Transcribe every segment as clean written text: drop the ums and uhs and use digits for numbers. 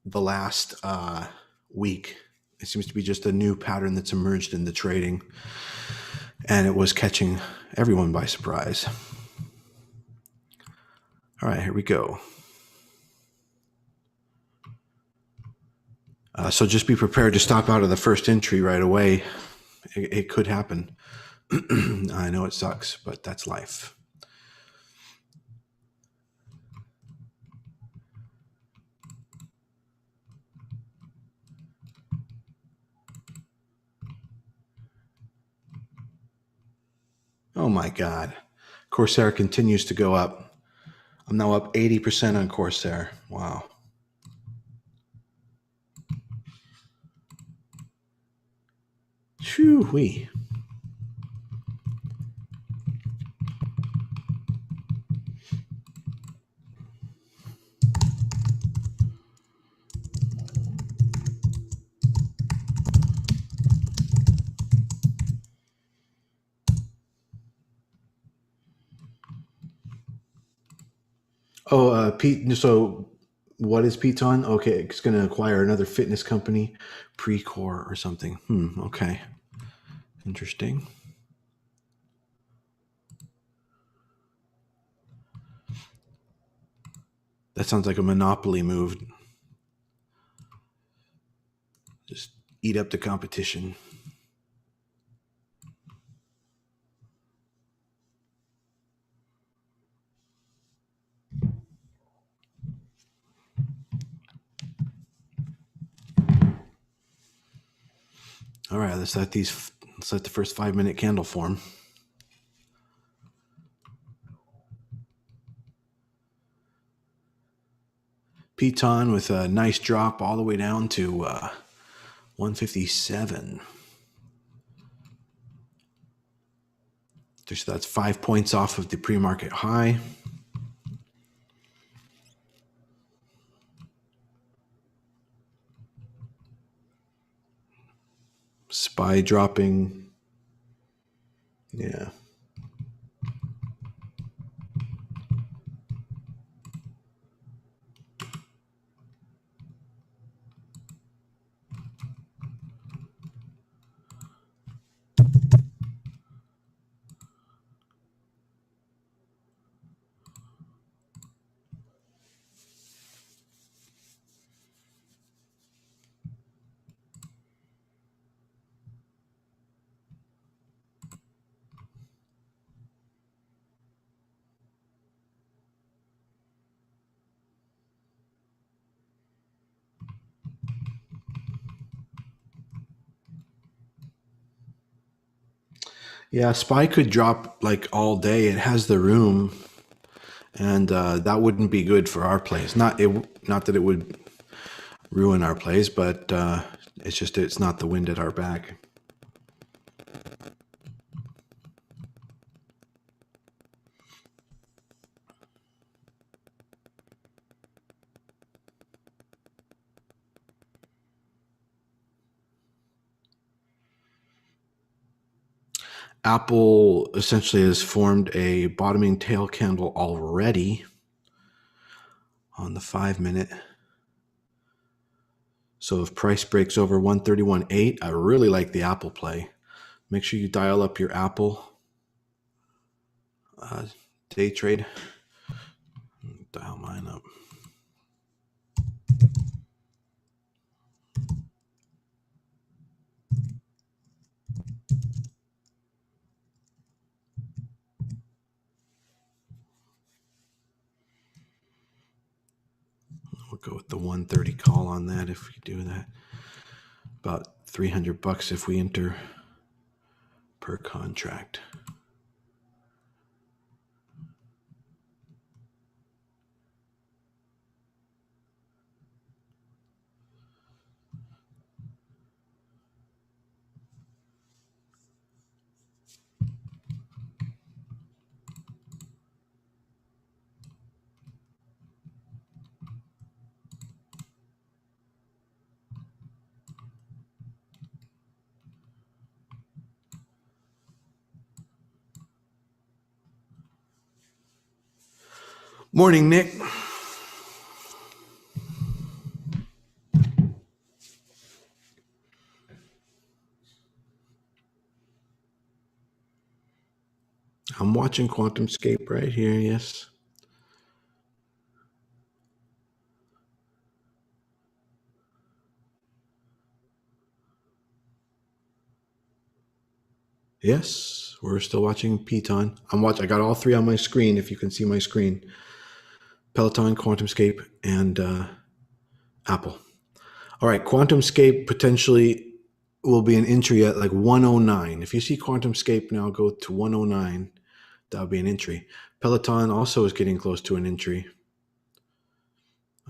the last week. It seems to be just a new pattern that's emerged in the trading, and it was catching everyone by surprise. All right, here we go. So just be prepared to stop out of the first entry right away. It could happen. I know it sucks, but that's life. Oh my God. Corsair continues to go up. I'm now up 80% on Corsair. Wow. Shoo-wee. Oh, Pete. So, what is PTON? Okay, it's going to acquire another fitness company, Precore or something. Okay, interesting. That sounds like a monopoly move. Just eat up the competition. All right, let's let the first 5-minute candle form. PTON with a nice drop all the way down to 157. So that's 5 points off of the pre-market high. SPY dropping. Yeah. Yeah, SPY could drop like all day. It has the room, and that wouldn't be good for our plays. Not that it would ruin our plays, but it's not the wind at our back. Apple essentially has formed a bottoming tail candle already on the 5-minute. So if price breaks over 131.8, I really like the Apple play. Make sure you dial up your Apple day trade. Dial mine up. We'll go with the 130 call on that if we do that. About $300 if we enter per contract. Morning, Nick. watching QuantumScape right here, yes. Yes, we're still watching PTON. I got all three on my screen, if you can see my screen. Peloton, QuantumScape, and Apple. All right, QuantumScape potentially will be an entry at like 109. If you see QuantumScape now go to 109, that would be an entry. Peloton also is getting close to an entry.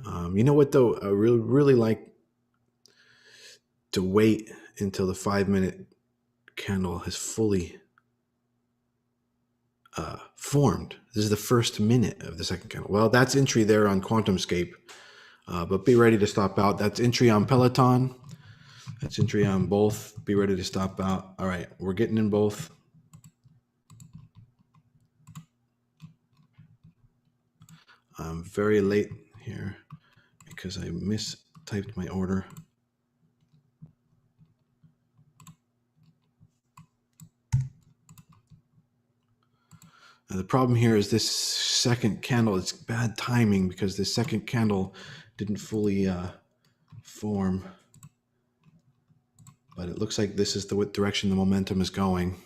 You know what though? I really like to wait until the 5-minute candle has fully formed. This is the first minute of the second candle. Well, that's entry there on QuantumScape, but be ready to stop out. That's entry on Peloton. That's entry on both. Be ready to stop out. All right, we're getting in both. I'm very late here because I mistyped my order. Now the problem here is this second candle, it's bad timing because this second candle didn't fully form. But it looks like this is the direction the momentum is going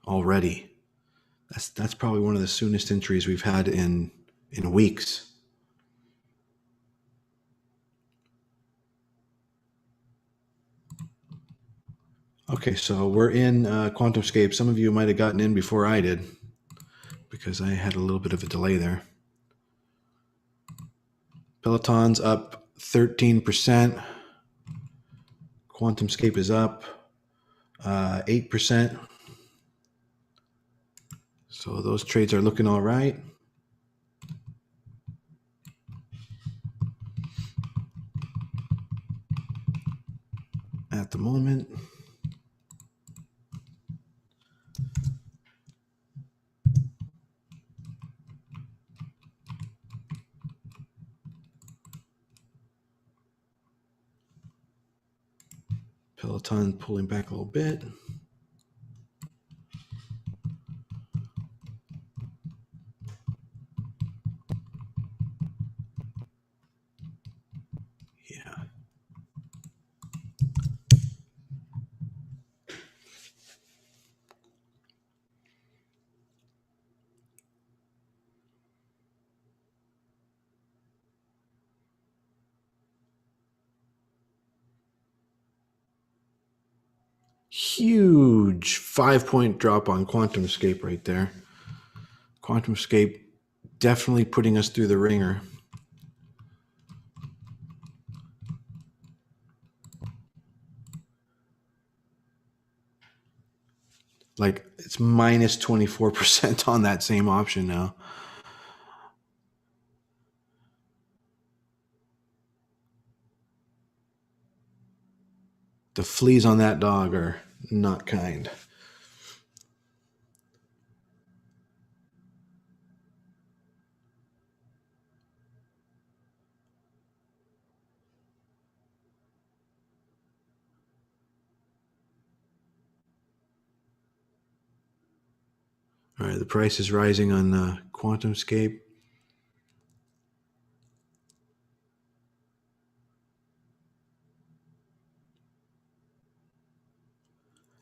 already. That's probably one of the soonest entries we've had in weeks. Okay, so we're in QuantumScape. Some of you might have gotten in before I did because I had a little bit of a delay there. Peloton's up 13%. QuantumScape is up 8%. So those trades are looking all right. At the moment. Peloton pulling back a little bit. Yeah. Huge 5-point drop on QuantumScape right there. QuantumScape definitely putting us through the ringer. Like it's minus 24% on that same option now. The fleas on that dog are not kind. All right, the price is rising on QuantumScape.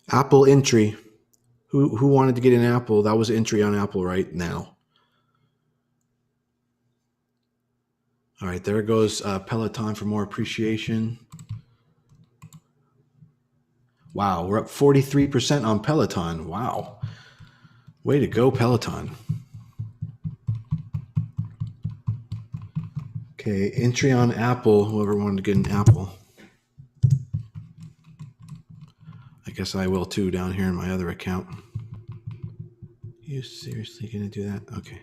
Apple entry. Who wanted to get in Apple? That was entry on Apple right now. All right, there goes Peloton for more appreciation. Wow, we're up 43% on Peloton. Wow. Way to go, Peloton. Okay, entry on Apple, whoever wanted to get an Apple. I guess I will too down here in my other account. You seriously gonna do that? Okay.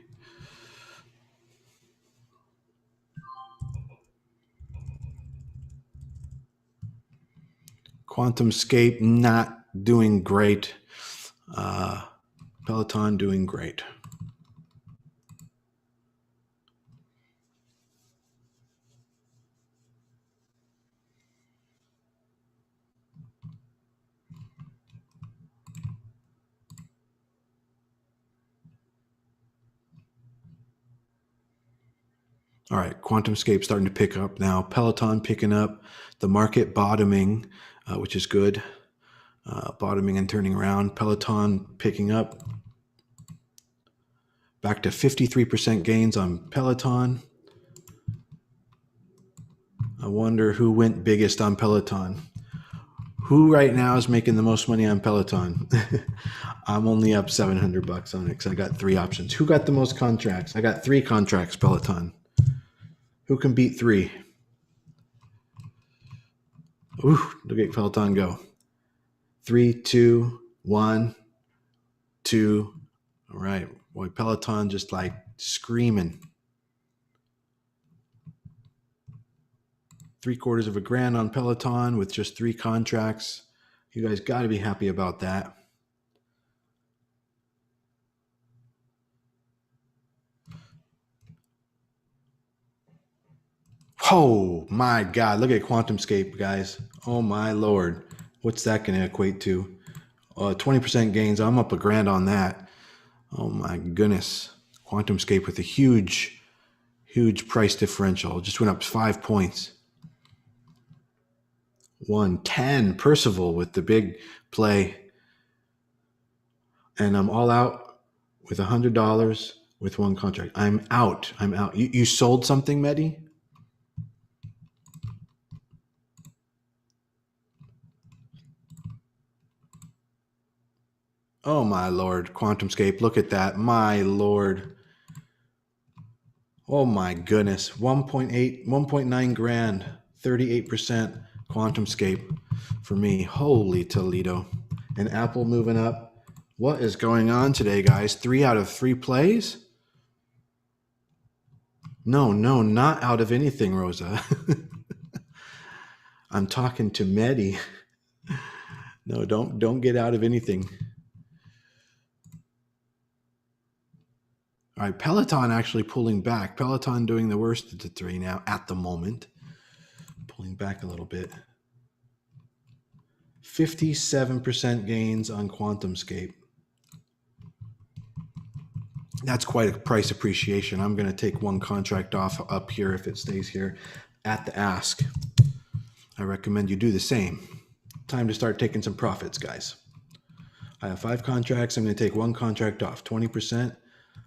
QuantumScape not doing great. Peloton doing great. All right, QuantumScape starting to pick up now. Peloton picking up. The market bottoming, which is good. Bottoming and turning around. Peloton picking up. Back to 53% gains on Peloton. I wonder who went biggest on Peloton. Who right now is making the most money on Peloton? I'm only up $700 on it because I got 3 options. Who got the most contracts? I got 3 contracts, Peloton. Who can beat 3? Ooh, look at Peloton go. 3, 2, 1, 2. All right. Boy, Peloton just like screaming. $750,000 on Peloton with just 3 contracts. You guys got to be happy about that. Oh my God, look at QuantumScape, guys. Oh my Lord. What's that going to equate to? 20% gains. I'm up $1,000 on that. Oh my goodness. QuantumScape with a huge price differential. Just went up 5 points. 110. Percival with the big play. And I'm all out with $100 with 1 contract. I'm out. You sold something, Mehdi? Oh my Lord, QuantumScape, look at that. My Lord. Oh my goodness. 1.9 grand, 38% QuantumScape for me. Holy Toledo. And Apple moving up. What is going on today, guys? 3 out of 3 plays? No, not out of anything, Rosa. I'm talking to Mehdi. No, don't get out of anything. All right, Peloton actually pulling back. Peloton doing the worst of the 3 now at the moment. Pulling back a little bit. 57% gains on QuantumScape. That's quite a price appreciation. I'm going to take 1 contract off up here if it stays here at the ask. I recommend you do the same. Time to start taking some profits, guys. I have 5 contracts. I'm going to take 1 contract off, 20%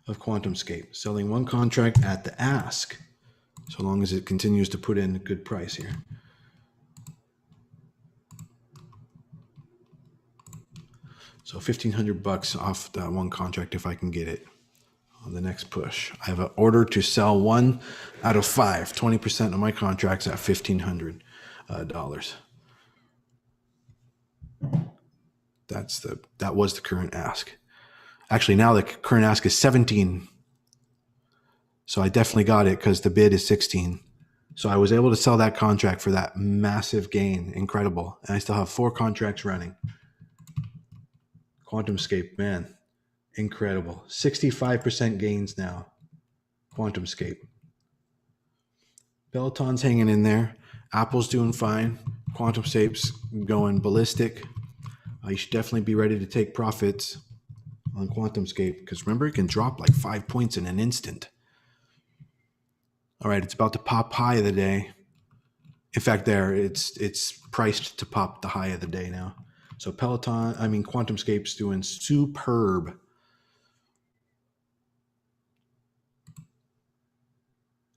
of QuantumScape. Selling 1 contract at the ask, so long as it continues to put in a good price here. So $1,500 off that 1 contract if I can get it on the next push. I have an order to sell 1 out of 5, 20% of my contracts at $1,500. That was the current ask. Actually, now the current ask is 17. So I definitely got it because the bid is 16. So I was able to sell that contract for that massive gain. Incredible. And I still have 4 contracts running. QuantumScape, man, incredible. 65% gains now. QuantumScape. Peloton's hanging in there. Apple's doing fine. QuantumScape's going ballistic. You should definitely be ready to take profits on QuantumScape because remember, it can drop like 5 points in an instant. All right, it's about to pop high of the day. In fact, it's priced to pop the high of the day now. So QuantumScape's doing superb.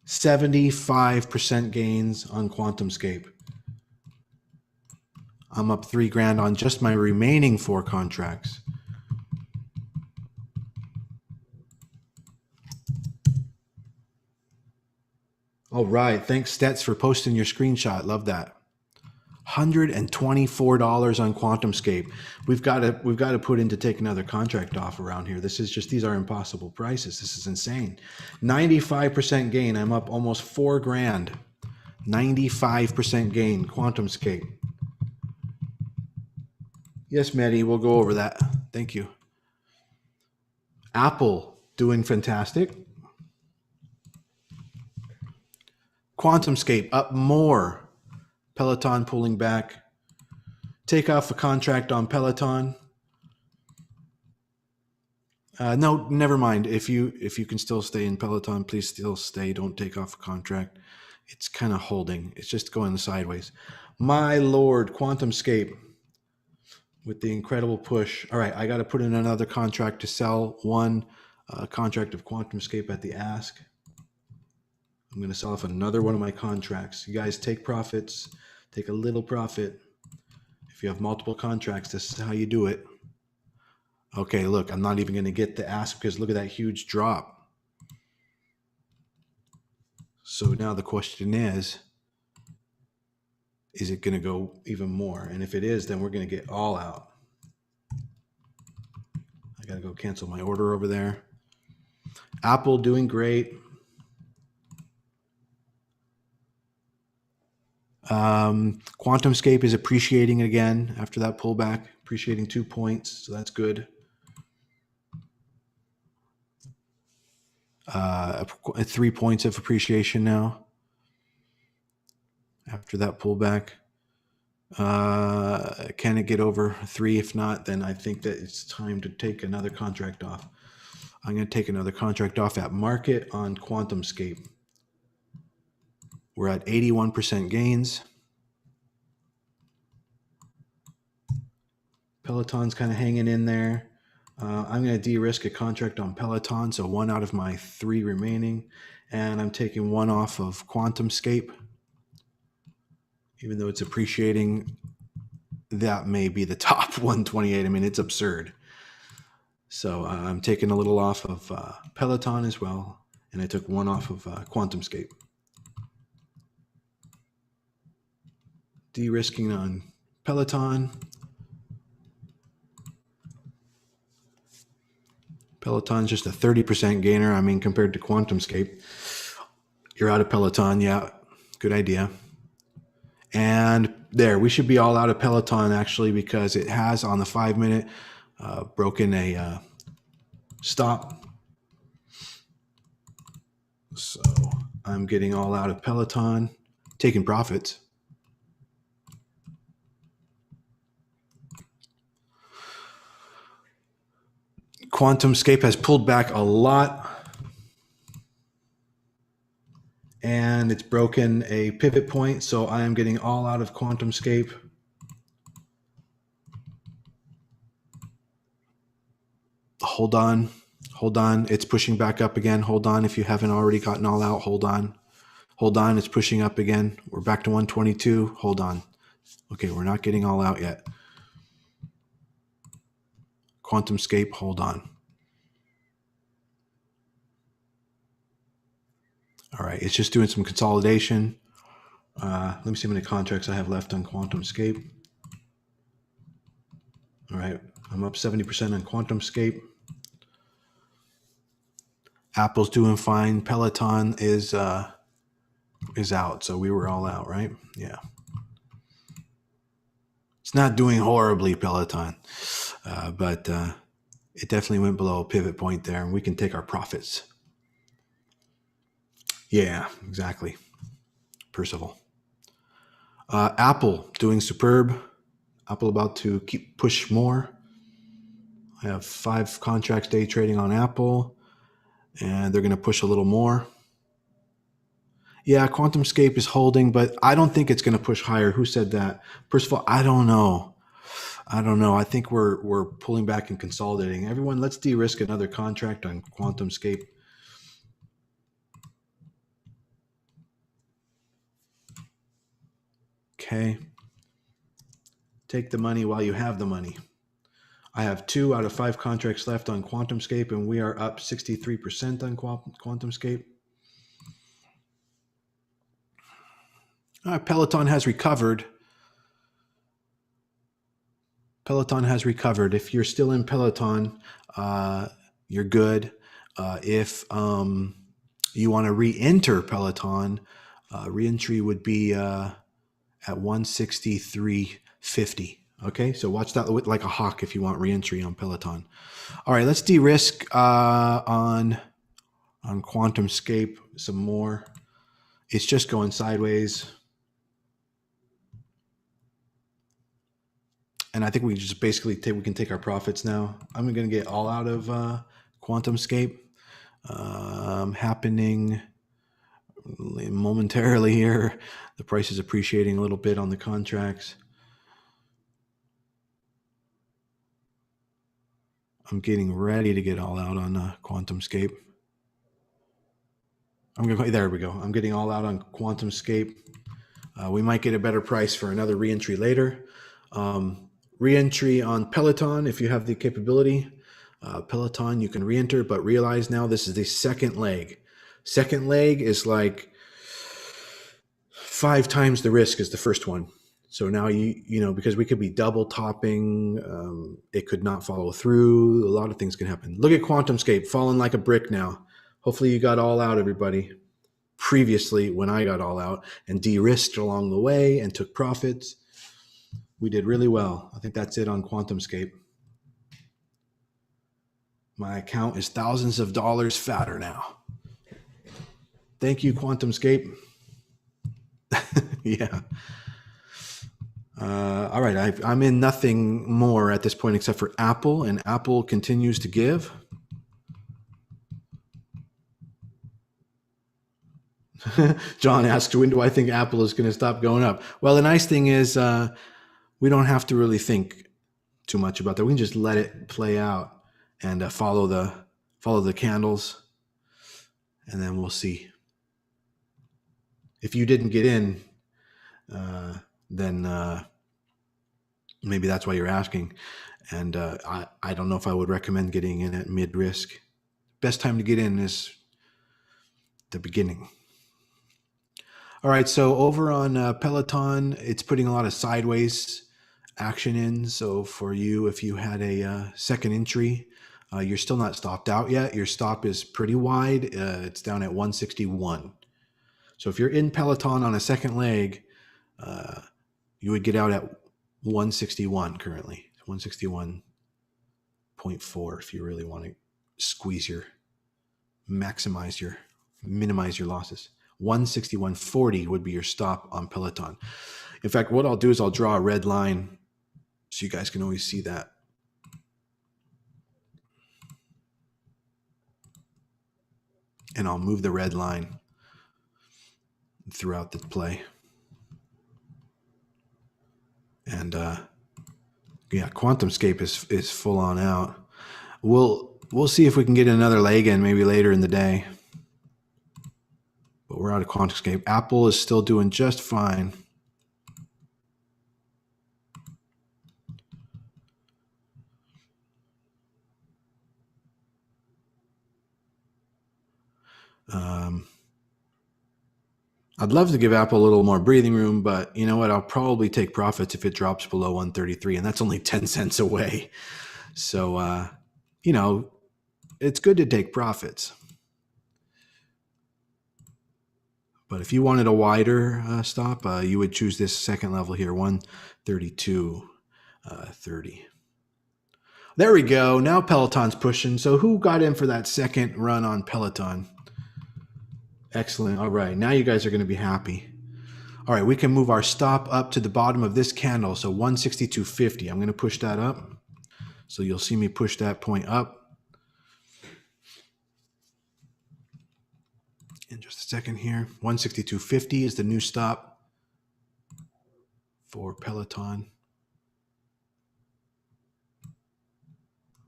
75% gains on QuantumScape. I'm up $3,000 on just my remaining 4 contracts. All right, thanks Stets for posting your screenshot. Love that. $124 on QuantumScape. We've got to put in to take another contract off around here. These are impossible prices. This is insane. 95% gain. I'm up almost $4,000. 95% gain. QuantumScape. Yes, Mehdi, we'll go over that. Thank you. Apple doing fantastic. QuantumScape up more. Peloton pulling back. Take off a contract on Peloton. No, never mind. If you can still stay in Peloton, please still stay. Don't take off a contract. It's kind of holding. It's just going sideways. My lord, QuantumScape with the incredible push. All right, I got to put in another contract to sell one contract of QuantumScape at the ask. I'm going to sell off another one of my contracts. You guys take profits. Take a little profit. If you have multiple contracts, this is how you do it. Okay, look, I'm not even going to get the ask because look at that huge drop. So now the question is it going to go even more? And if it is, then we're going to get all out. I got to go cancel my order over there. Apple doing great. QuantumScape is appreciating again after that pullback, appreciating 2 points. So that's good. 3 points of appreciation now after that pullback. Can it get over 3? If not, then I think that it's time to take another contract off. I'm going to take another contract off at market on QuantumScape. We're at 81% gains. Peloton's kind of hanging in there. I'm going to de-risk a contract on Peloton, so 1 out of my 3 remaining. And I'm taking 1 off of QuantumScape. Even though it's appreciating, that may be the top 128. I mean, it's absurd. So I'm taking a little off of Peloton as well. And I took 1 off of QuantumScape. De-risking on Peloton. Peloton's just a 30% gainer. I mean, compared to QuantumScape, you're out of Peloton. Yeah, good idea. And there, we should be all out of Peloton actually, because it has on the 5-minute broken a stop. So I'm getting all out of Peloton, taking profits. QuantumScape has pulled back a lot. And it's broken a pivot point, so I am getting all out of QuantumScape. Hold on. Hold on. It's pushing back up again. Hold on. If you haven't already gotten all out, hold on. Hold on. It's pushing up again. We're back to 122. Hold on. Okay, we're not getting all out yet. QuantumScape, hold on. All right, it's just doing some consolidation. Let me see how many contracts I have left on QuantumScape. All right, I'm up 70% on QuantumScape. Apple's doing fine. Peloton is out, so we were all out, right? Yeah. It's not doing horribly, Peloton, but it definitely went below a pivot point there, and we can take our profits. Yeah, exactly. Percival. Apple doing superb. Apple about to keep push more. I have 5 contracts day trading on Apple, and they're going to push a little more. Yeah, QuantumScape is holding, but I don't think it's going to push higher. Who said that? Percival, I don't know. I think we're pulling back and consolidating. Everyone, let's de-risk another contract on QuantumScape. Okay. Take the money while you have the money. I have 2 out of 5 contracts left on QuantumScape, and we are up 63% on QuantumScape. Peloton has recovered. Peloton has recovered. If you're still in Peloton, you're good. If you want to re-enter Peloton, re-entry would be at 163.50. Okay, so watch that like a hawk if you want re-entry on Peloton. All right, let's de-risk on QuantumScape some more. It's just going sideways. And I think we just basically we can take our profits now. I'm going to get all out of QuantumScape happening momentarily here. The price is appreciating a little bit on the contracts. I'm getting ready to get all out on QuantumScape. There we go. I'm getting all out on QuantumScape. We might get a better price for another reentry later. Reentry on Peloton, if you have the capability. Peloton, you can reenter, but realize now this is the second leg. Second leg is like 5 times the risk as the first one. So now you know, because we could be double topping, it could not follow through. A lot of things can happen. Look at QuantumScape falling like a brick now. Hopefully you got all out, everybody. Previously, when I got all out and de-risked along the way and took profits, we did really well. I think that's it on QuantumScape. My account is thousands of dollars fatter now. Thank you, QuantumScape. Yeah. All right, I'm in nothing more at this point except for Apple, and Apple continues to give. John asked, when do I think Apple is going to stop going up? Well, the nice thing is we don't have to really think too much about that. We can just let it play out and follow the candles, and then we'll see. If you didn't get in, then maybe that's why you're asking. And I don't know if I would recommend getting in at mid-risk. Best time to get in is the beginning. All right, so over on Peloton, it's putting a lot of sideways action in. So for you, if you had a second entry, you're still not stopped out yet. Your stop is pretty wide. It's down at 161. So if you're in Peloton on a second leg, you would get out at 161 currently, 161.4 if you really want to minimize your losses. 161.40 would be your stop on Peloton. In fact, what I'll do is I'll draw a red line so you guys can always see that. And I'll move the red line throughout the play. And yeah, QuantumScape is full on out. We'll see if we can get another leg in maybe later in the day. But we're out of QuantumScape. Apple is still doing just fine. I'd love to give Apple a little more breathing room, but you know what? I'll probably take profits if it drops below 133, and that's only 10 cents away. So, you know, it's good to take profits. But if you wanted a wider stop, you would choose this second level here, 132.30. There we go. Now Peloton's pushing. So who got in for that second run on Peloton? Excellent. All right. Now you guys are going to be happy. All right. We can move our stop up to the bottom of this candle. So 162.50. I'm going to push that up. So you'll see me push that point up. In just a second here. 162.50 is the new stop for Peloton.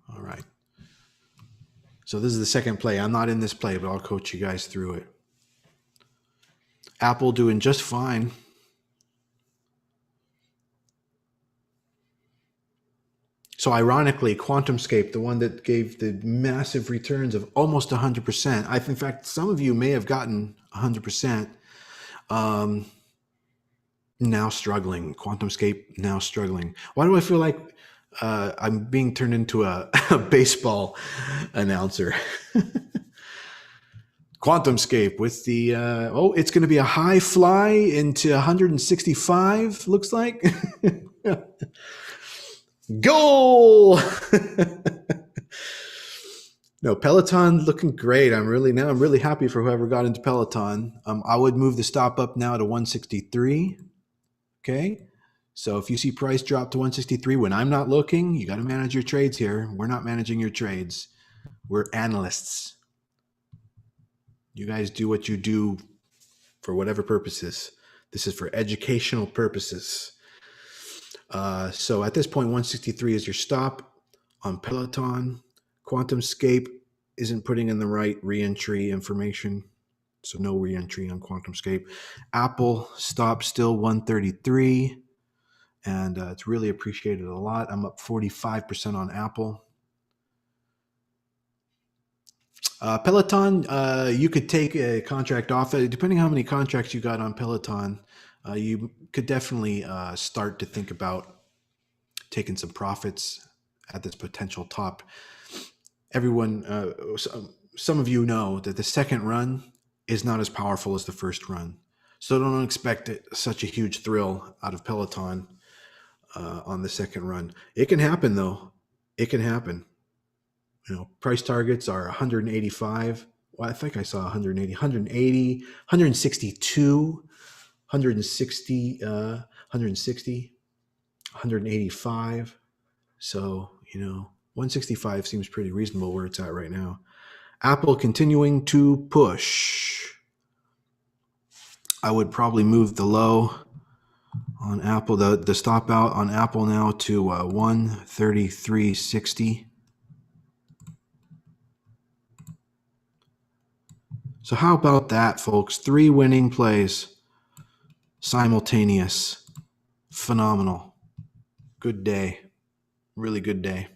All right. So this is the second play. I'm not in this play, but I'll coach you guys through it. Apple doing just fine. So ironically, QuantumScape, the one that gave the massive returns of almost 100%. In fact, some of you may have gotten 100%. Now struggling. QuantumScape now struggling. Why do I feel like I'm being turned into a baseball announcer? QuantumScape with the, it's going to be a high fly into 165, looks like. Goal! No, Peloton looking great. I'm really happy for whoever got into Peloton. I would move the stop up now to 163. Okay. So if you see price drop to 163 when I'm not looking, you got to manage your trades here. We're not managing your trades. We're analysts. You guys do what you do for whatever purposes. This is for educational purposes. So at this point, 163 is your stop on Peloton. QuantumScape isn't putting in the right reentry information, so no reentry on QuantumScape. Apple stop still 133, and it's really appreciated a lot. I'm up 45% on Apple. Peloton, you could take a contract off. Depending on how many contracts you got on Peloton, you could definitely start to think about taking some profits at this potential top. Everyone, some of you know that the second run is not as powerful as the first run. So don't expect such a huge thrill out of Peloton on the second run. It can happen, though. It can happen. You know, price targets are 185. Well, I think I saw 180, 162, 160, 185. So, 165 seems pretty reasonable where it's at right now. Apple continuing to push. I would probably move the low on Apple, the stop out on Apple now to 133.60. So how about that, folks? 3 winning plays, simultaneous, phenomenal. Good day, really good day.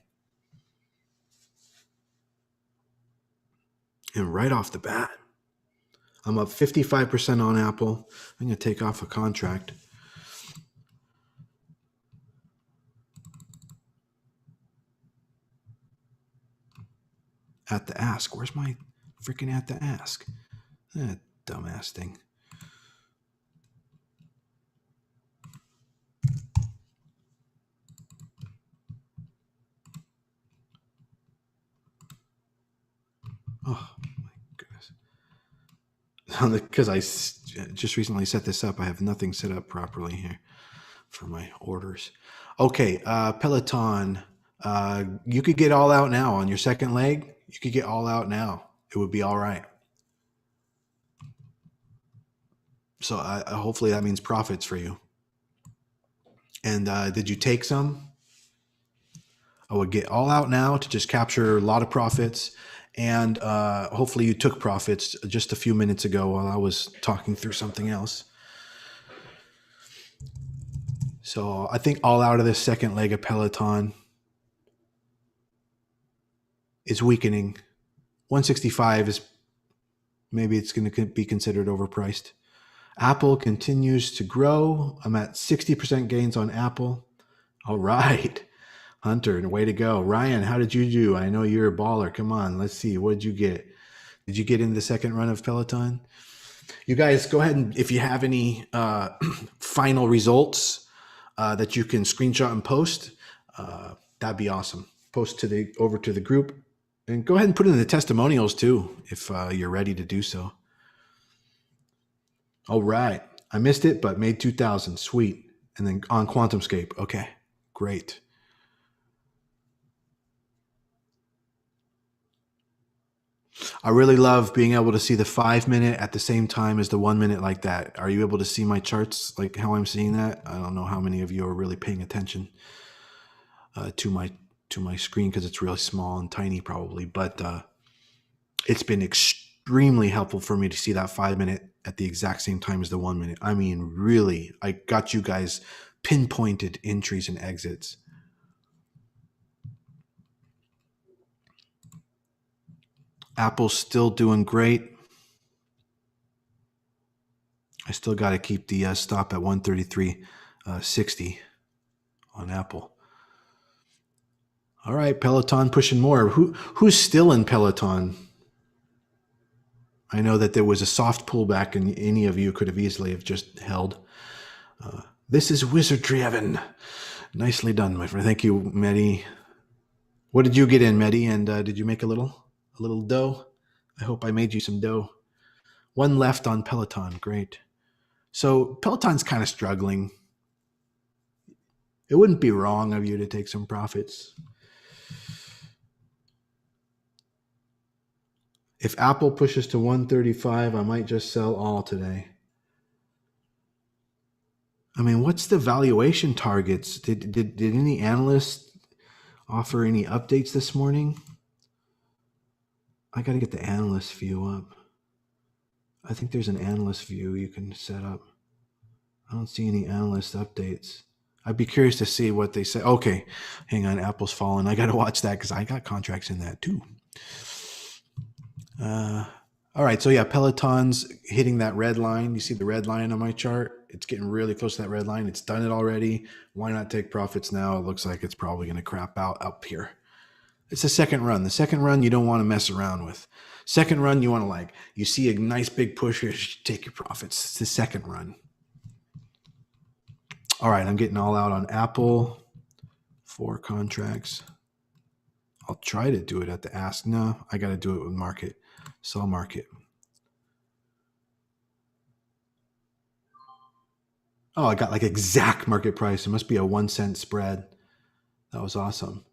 And right off the bat, I'm up 55% on Apple. I'm going to take off a contract. At the ask. Where's my freaking at the ask? That dumbass thing. Oh, my goodness. Because I just recently set this up, I have nothing set up properly here for my orders. Okay, Peloton. You could get all out now on your second leg. You could get all out now. It would be all right. So hopefully that means profits for you. And did you take some? I would get all out now to just capture a lot of profits. And hopefully you took profits just a few minutes ago while I was talking through something else. So I think all out of this second leg of Peloton is weakening. 165 is maybe it's going to be considered overpriced. Apple continues to grow. I'm at 60% gains on Apple. All right. Hunter, way to go. Ryan, how did you do? I know you're a baller. Come on, let's see. What did you get? Did you get in the second run of Peloton? You guys go ahead and if you have any final results that you can screenshot and post, that'd be awesome. Post over to the group and go ahead and put in the testimonials too if you're ready to do so. All right. I missed it, but made 2,000. Sweet. And then on QuantumScape. Okay, great. I really love being able to see the 5 minute at the same time as the 1 minute like that. Are you able to see my charts like how I'm seeing that? I don't know how many of you are really paying attention to my screen because it's really small and tiny probably, but it's been extremely helpful for me to see that 5 minute at the exact same time as the 1 minute. I mean, really, I got you guys pinpointed entries and exits. Apple's still doing great. I still got to keep the stop at 133.60 on Apple. All right, Peloton pushing more. Who's still in Peloton? I know that there was a soft pullback, and any of you could have easily have just held. This is wizardry, Evan. Nicely done, my friend. Thank you, Mehdi. What did you get in, Mehdi? And did you make a little dough? I hope I made you some dough. One left on Peloton. Great. So Peloton's kind of struggling. It wouldn't be wrong of you to take some profits. If Apple pushes to 135, I might just sell all today. I mean, what's the valuation targets? Did any analysts offer any updates this morning? I got to get the analyst view up. I think there's an analyst view you can set up. I don't see any analyst updates. I'd be curious to see what they say. Okay, hang on. Apple's fallen. I got to watch that because I got contracts in that too. All right. So yeah, Peloton's hitting that red line. You see the red line on my chart? It's getting really close to that red line. It's done it already. Why not take profits now? It looks like it's probably going to crap out up here. It's the second run. The second run you don't want to mess around with. Second run you want to like, you see a nice big push here, take your profits. It's the second run. All right, I'm getting all out on Apple. 4 contracts. I'll try to do it at the ask. No, I got to do it with market. Sell market. Oh, I got like exact market price. It must be a 1 cent spread. That was awesome.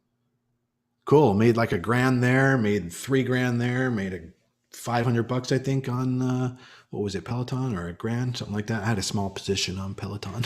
Cool. Made like $1,000 there. Made $3,000 there. Made a $500, I think, on what was it, Peloton or $1,000, something like that. I had a small position on Peloton.